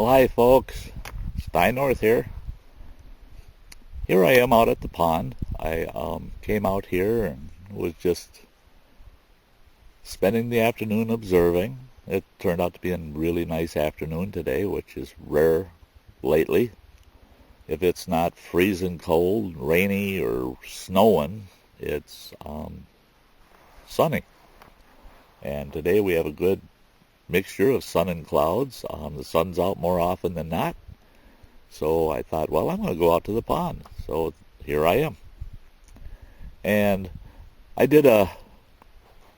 Well, hi folks, Stein North here. Here I am out at the pond. I came out here and was just spending the afternoon observing. It turned out to be a really nice afternoon today, which is rare lately. If it's not freezing cold, rainy, or snowing, it's sunny. And today we have a good mixture of sun and clouds. The sun's out more often than not. So I thought, well, I'm going to go out to the pond. So here I am. And I did a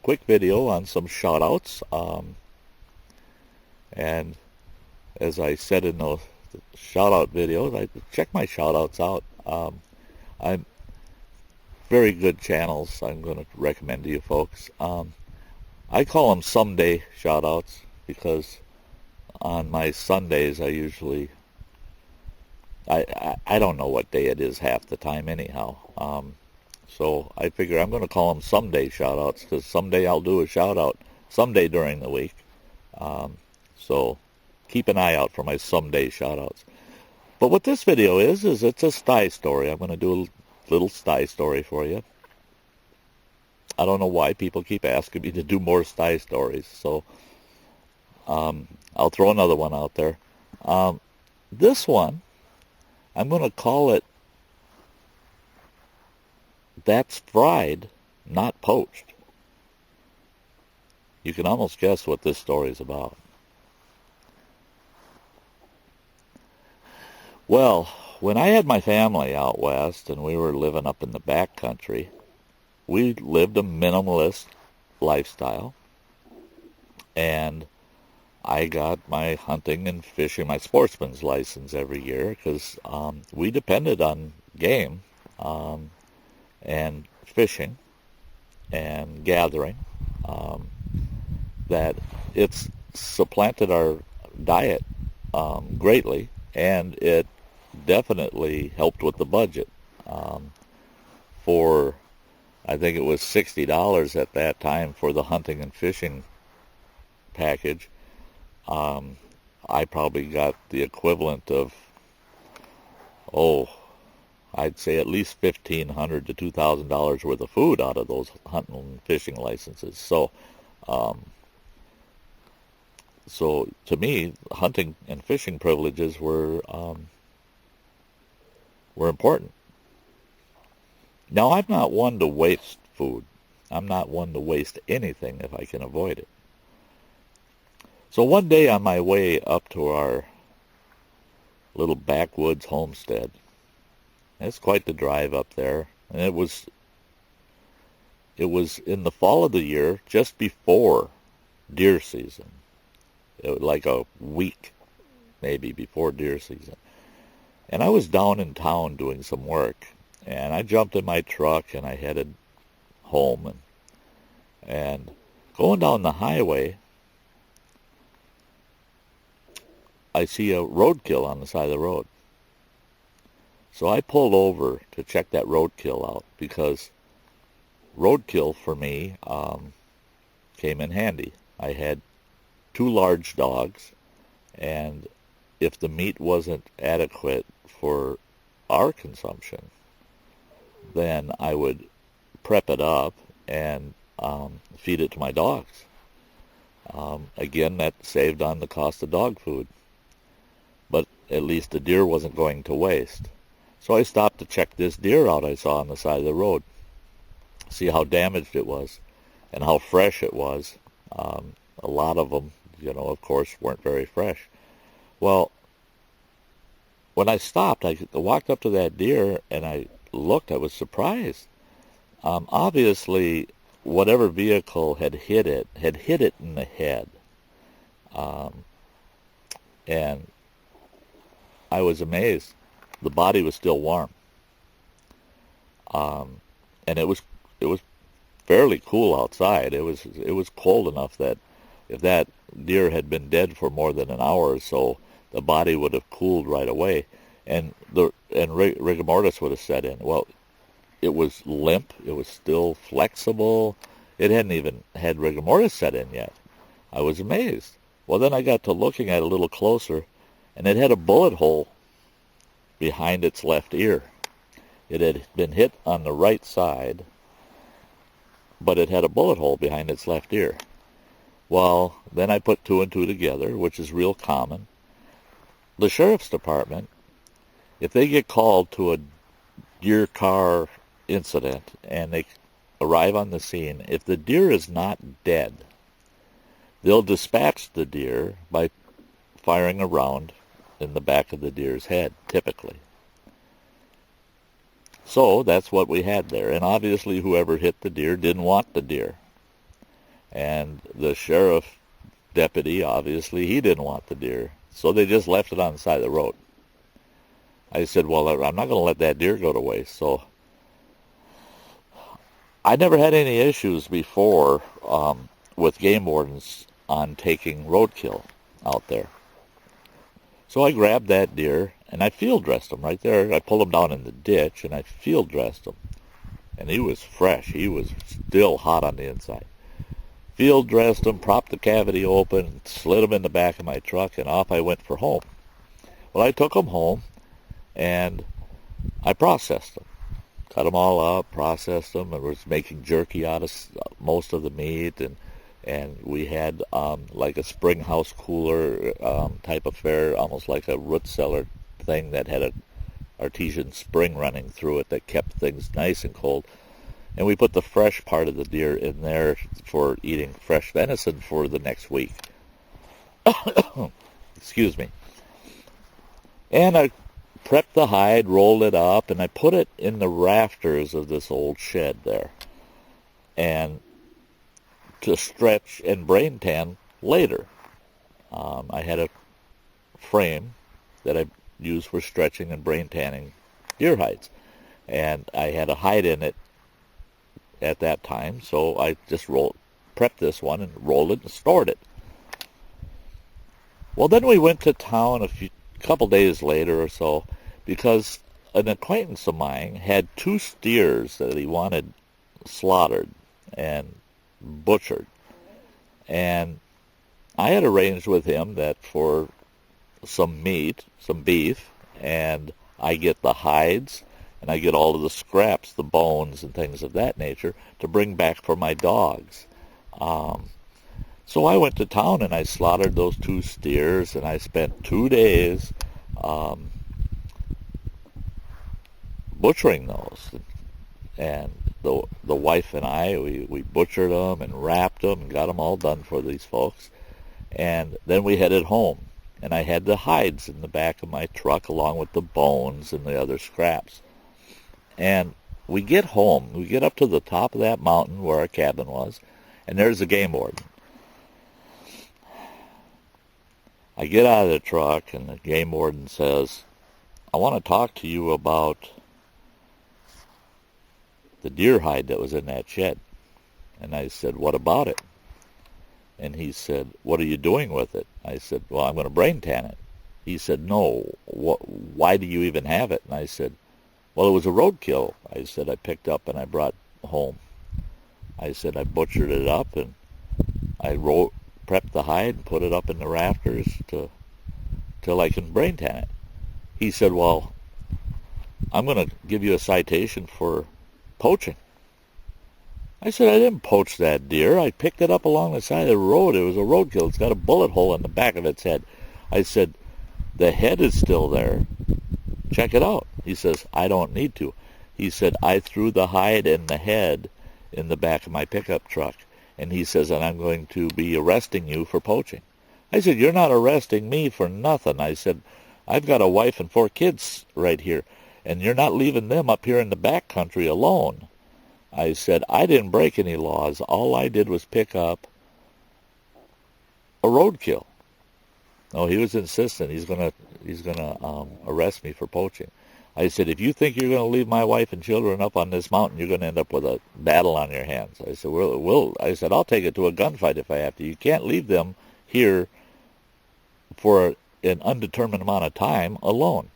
quick video on some shout-outs. And as I said in those shout-out videos, I check my shout-outs out. I'm very good channels I'm going to recommend to you folks. I call them someday shout-outs because on my Sundays I usually I don't know what day it is half the time anyhow. So I figure I'm going to call them someday shout-outs because someday I'll do a shout-out someday during the week. So keep an eye out for my someday shout-outs. But what this video is it's a sty story. I'm going to do a little sty story for you. I don't know why people keep asking me to do more sty stories. So I'll throw another one out there. This one, I'm going to call it That's Fried, Not Poached. You can almost guess what this story is about. Well, when I had my family out west and we were living up in the back country, we lived a minimalist lifestyle. And I got my hunting and fishing, my sportsman's license every year because we depended on game and fishing and gathering. That it's supplanted our diet greatly, and it definitely helped with the budget. For I think it was $60 at that time for the hunting and fishing package. I probably got the equivalent of, I'd say at least $1,500 to $2,000 worth of food out of those hunting and fishing licenses. So to me, hunting and fishing privileges were important. Now, I'm not one to waste food. I'm not one to waste anything if I can avoid it. So one day on my way up to our little backwoods homestead, it's quite the drive up there, and it was in the fall of the year, just before deer season. It was like a week, maybe, before deer season. And I was down in town doing some work, and I jumped in my truck and I headed home, and going down the highway, I see a roadkill on the side of the road. So I pulled over to check that roadkill out because roadkill for me came in handy. I had 2 large dogs, and if the meat wasn't adequate for our consumption, then I would prep it up and feed it to my dogs. Again, that saved on the cost of dog food. But at least the deer wasn't going to waste. So I stopped to check this deer out I saw on the side of the road, see how damaged it was and how fresh it was. A lot of them, of course, weren't very fresh. Well, when I stopped, I walked up to that deer and I looked. I was surprised. Obviously, whatever vehicle had hit it in the head. And I was amazed. The body was still warm. And it was fairly cool outside. It was cold enough that if that deer had been dead for more than an hour or so, the body would have cooled right away, and rigor mortis would have set in. Well, it was limp. It was still flexible. It hadn't even had rigor mortis set in yet. I was amazed. Well, then I got to looking at it a little closer, and it had a bullet hole behind its left ear. It had been hit on the right side, but it had a bullet hole behind its left ear. Well, then I put two and two together, which is real common. The sheriff's department, if they get called to a deer car incident and they arrive on the scene, if the deer is not dead, they'll dispatch the deer by firing a round in the back of the deer's head, typically. So that's what we had there. And obviously whoever hit the deer didn't want the deer. And the sheriff deputy, obviously, he didn't want the deer. So they just left it on the side of the road. I said, well, I'm not going to let that deer go to waste. So I never had any issues before with game wardens on taking roadkill out there. So I grabbed that deer and I field dressed him right there. I pulled him down in the ditch and I field dressed him. And he was fresh. He was still hot on the inside. Field dressed him, propped the cavity open, slid him in the back of my truck, and off I went for home. Well, I took him home and I processed them. Cut them all up, processed them, and was making jerky out of most of the meat, and we had like a spring house cooler type affair, almost like a root cellar thing that had an artesian spring running through it that kept things nice and cold. And we put the fresh part of the deer in there for eating fresh venison for the next week. Excuse me. And I prepped the hide, rolled it up, and I put it in the rafters of this old shed there. And to stretch and brain tan later. I had a frame that I used for stretching and brain tanning deer hides. And I had a hide in it at that time, so I just prepped this one and rolled it and stored it. Well, then we went to town a couple days later or so because an acquaintance of mine had two steers that he wanted slaughtered and butchered. And I had arranged with him that for some meat, some beef, and I get the hides and I get all of the scraps, the bones and things of that nature to bring back for my dogs. So I went to town and I slaughtered those two steers, and I spent 2 days butchering those. And the wife and I, we butchered them and wrapped them and got them all done for these folks. And then we headed home. And I had the hides in the back of my truck along with the bones and the other scraps. And we get home. We get up to the top of that mountain where our cabin was, and there's the game warden. I get out of the truck, and the game warden says, I want to talk to you about the deer hide that was in that shed. And I said, what about it? And he said, what are you doing with it? I said, well, I'm going to brain tan it. He said, no, why do you even have it? And I said, well, it was a roadkill. I said, I picked up and I brought home. I said, I butchered it up and I prepped the hide and put it up in the rafters till I can brain tan it. He said, well, I'm going to give you a citation for poaching. I said, I didn't poach that deer. I picked it up along the side of the road. It was a roadkill. It's got a bullet hole in the back of its head. I said, the head is still there. Check it out. He says, I don't need to. He said, I threw the hide and the head in the back of my pickup truck. And he says, and I'm going to be arresting you for poaching. I said, you're not arresting me for nothing. I said, I've got a wife and 4 kids right here, and you're not leaving them up here in the back country alone. I said, I didn't break any laws. All I did was pick up a roadkill. No, he was insistent. He's gonna arrest me for poaching. I said, if you think you're going to leave my wife and children up on this mountain, you're going to end up with a battle on your hands. I said, I said, I'll take it to a gunfight if I have to. You can't leave them here for an undetermined amount of time alone.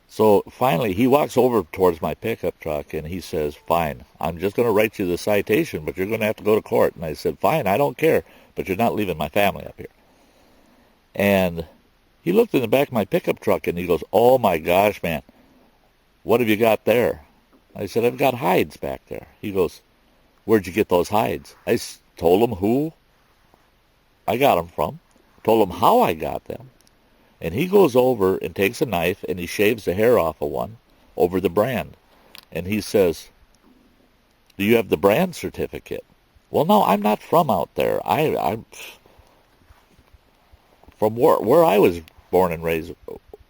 So finally, he walks over towards my pickup truck, and he says, fine, I'm just going to write you the citation, but you're going to have to go to court. And I said, fine, I don't care, but you're not leaving my family up here. And He looked in the back of my pickup truck and he goes, "Oh my gosh, man, what have you got there?" I said, "I've got hides back there." He goes, "Where'd you get those hides?" I told him who I got them from, told him how I got them. And he goes over and takes a knife and he shaves the hair off of one over the brand. And he says, "Do you have the brand certificate?" Well, no, I'm not from out there. I'm from where I was born and raised.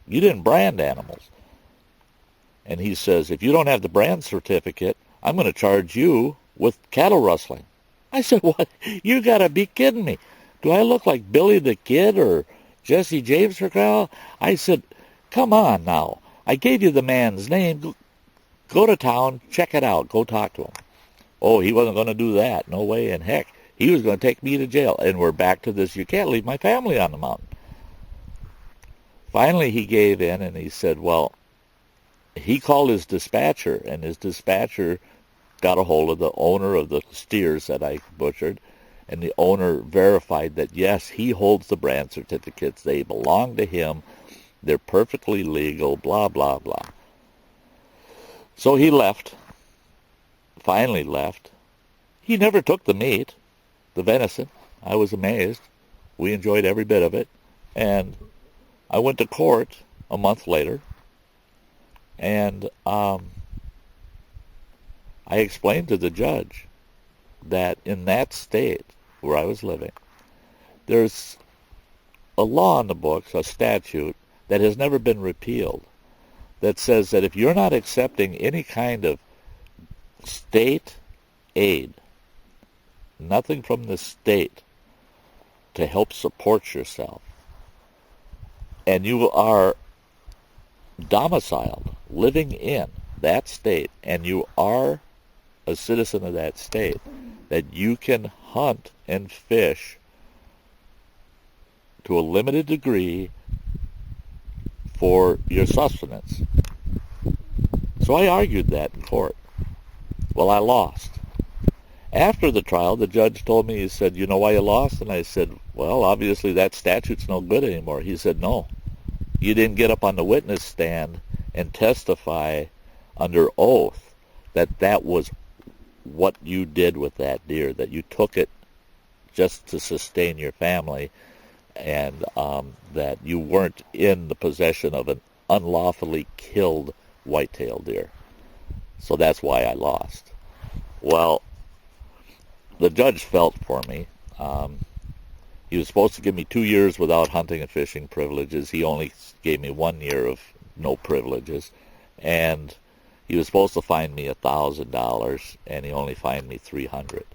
You didn't brand animals. And he says, "If you don't have the brand certificate, I'm going to charge you with cattle rustling." I said, "What? You got to be kidding me. Do I look like Billy the Kid or Jesse James for crying?" I said, "Come on now. I gave you the man's name. Go to town, check it out, go talk to him." Oh, he wasn't going to do that. No way in heck. He was going to take me to jail. And we're back to this, you can't leave my family on the mountain. Finally, he gave in and he said, well, he called his dispatcher, and his dispatcher got a hold of the owner of the steers that I butchered, and the owner verified that, yes, he holds the brand certificates. They belong to him. They're perfectly legal, blah, blah, blah. So he left, finally left. He never took the meat, the venison. I was amazed. We enjoyed every bit of it. And I went to court a month later, and I explained to the judge that in that state where I was living, there's a law in the books, a statute, that has never been repealed, that says that if you're not accepting any kind of state aid, nothing from the state to help support yourself, and you are domiciled, living in that state, and you are a citizen of that state, that you can hunt and fish to a limited degree for your sustenance. So I argued that in court. Well, I lost. After the trial, the judge told me, he said, "You know why you lost?" And I said, "Well, obviously that statute's no good anymore." He said, "No, you didn't get up on the witness stand and testify under oath that that was what you did with that deer, that you took it just to sustain your family, and that you weren't in the possession of an unlawfully killed white-tailed deer." So that's why I lost. Well, the judge felt for me. He was supposed to give me 2 years without hunting and fishing privileges. He only gave me 1 year of no privileges. And he was supposed to fine me $1,000, and he only fined me $300.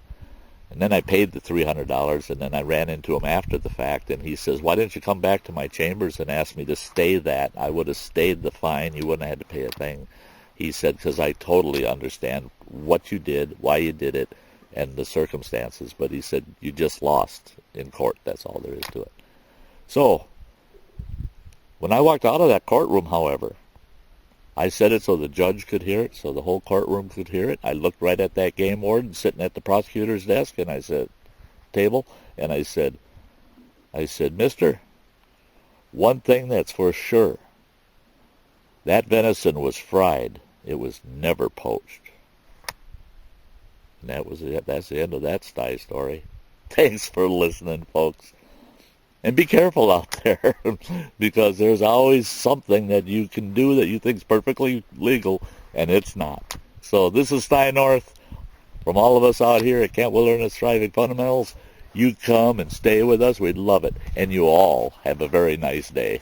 And then I paid the $300, and then I ran into him after the fact, and he says, "Why didn't you come back to my chambers and ask me to stay that? I would have stayed the fine. You wouldn't have had to pay a thing." He said, "Because I totally understand what you did, why you did it, and the circumstances." But he said, "You just lost in court. That's all there is to it." So when I walked out of that courtroom, however, I said it so the judge could hear it, so the whole courtroom could hear it. I looked right at that game warden sitting at the prosecutor's desk, and I said, table, and I said, "Mister, one thing that's for sure, that venison was fried. It was never poached." And that was it. That's the end of that story. Thanks for listening, folks. And be careful out there, because there's always something that you can do that you think is perfectly legal, and it's not. So this is Stein North. From all of us out here at Camp Wilderness Thriving Fundamentals, you come and stay with us. We'd love it. And you all have a very nice day.